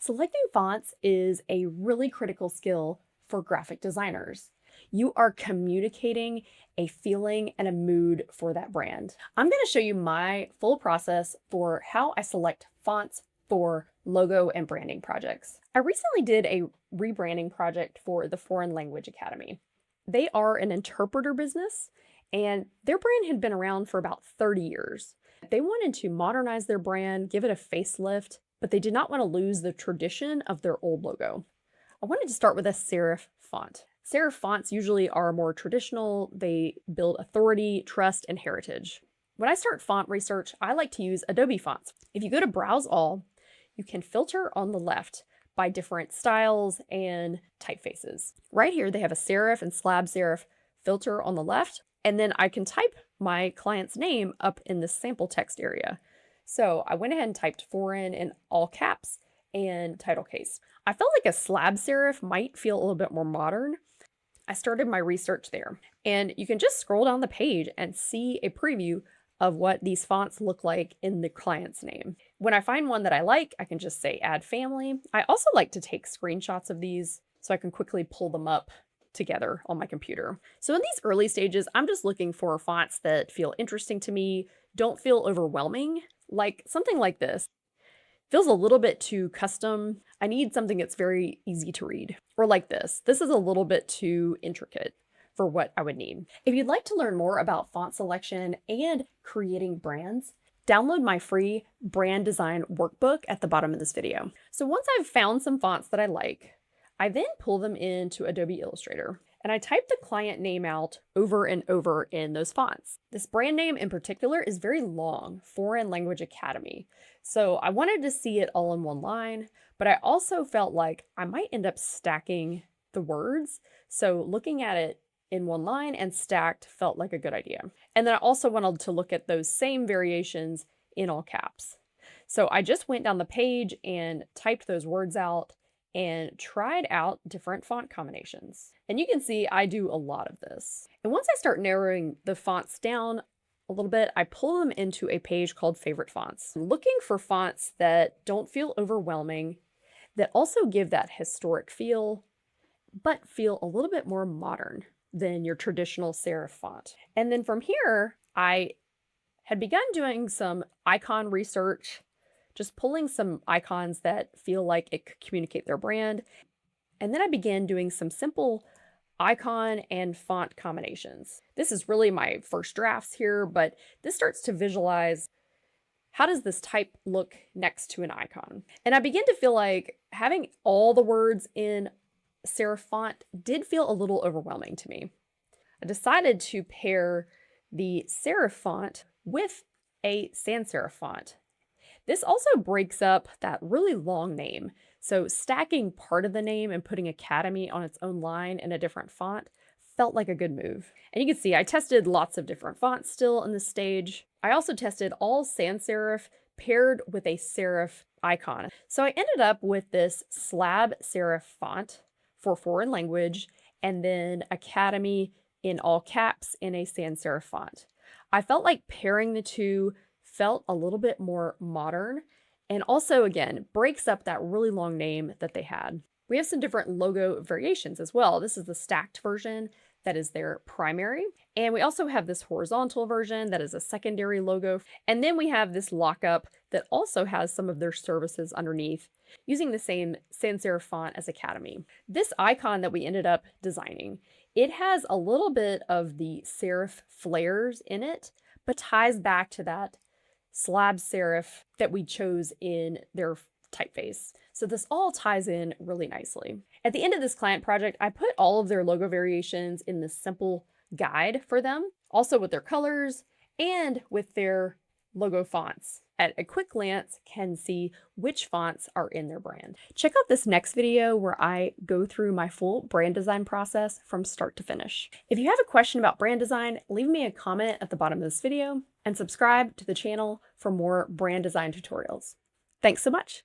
Selecting fonts is a really critical skill for graphic designers. You are communicating a feeling and a mood for that brand. I'm going to show you my full process for how I select fonts for logo and branding projects. I recently did a rebranding project for the Foreign Language Academy. They are an interpreter business, and their brand had been around for about 30 years. They wanted to modernize their brand, give it a facelift, but they did not want to lose the tradition of their old logo. I wanted to start with a serif font. Serif fonts usually are more traditional. They build authority, trust, and heritage. When I start font research, I like to use Adobe Fonts. If you go to Browse All, you can filter on the left by different styles and typefaces. Right here, they have a serif and slab serif filter on the left, and then I can type my client's name up in this sample text area. So I went ahead and typed foreign in all caps and title case. I felt like a slab serif might feel a little bit more modern. I started my research there, and you can just scroll down the page and see a preview of what these fonts look like in the client's name. When I find one that I like, I can just say add family. I also like to take screenshots of these so I can quickly pull them up together on my computer. So in these early stages, I'm just looking for fonts that feel interesting to me, don't feel overwhelming, like something like this. Feels a little bit too custom. I need something that's very easy to read. Or like this. This is a little bit too intricate for what I would need. If you'd like to learn more about font selection and creating brands, download my free brand design workbook at the bottom of this video. So once I've found some fonts that I like, I then pull them into Adobe Illustrator, and I type the client name out over and over in those fonts. This brand name in particular is very long, Foreign Language Academy. So I wanted to see it all in one line, but I also felt like I might end up stacking the words. So looking at it in one line and stacked felt like a good idea. And then I also wanted to look at those same variations in all caps. So I just went down the page and typed those words out and tried out different font combinations. And you can see I do a lot of this. And once I start narrowing the fonts down a little bit, I pull them into a page called Favorite Fonts. I'm looking for fonts that don't feel overwhelming, that also give that historic feel, but feel a little bit more modern than your traditional serif font. And then from here, I had begun doing some icon research, just pulling some icons that feel like it could communicate their brand. And then I began doing some simple icon and font combinations. This is really my first drafts here, but this starts to visualize how does this type look next to an icon. And I begin to feel like having all the words in serif font did feel a little overwhelming to me. I decided to pair the serif font with a sans serif font. This also breaks up that really long name. So stacking part of the name and putting Academy on its own line in a different font felt like a good move. And you can see I tested lots of different fonts still in this stage. I also tested all sans serif paired with a serif icon. So I ended up with this slab serif font for foreign language, and then Academy in all caps in a sans serif font. I felt like pairing the two felt a little bit more modern, and also again breaks up that really long name that they had. We have some different logo variations as well. This is the stacked version that is their primary, and we also have this horizontal version that is a secondary logo, and then we have this lockup that also has some of their services underneath using the same sans serif font as Academy. This icon that we ended up designing, it has a little bit of the serif flares in it, but ties back to that slab serif that we chose in their typeface. So this all ties in really nicely. At the end of this client project, I put all of their logo variations in this simple guide for them, also with their colors and with their logo fonts. At a quick glance, can see which fonts are in their brand. Check out this next video where I go through my full brand design process from start to finish. If you have a question about brand design, leave me a comment at the bottom of this video and subscribe to the channel for more brand design tutorials. Thanks so much.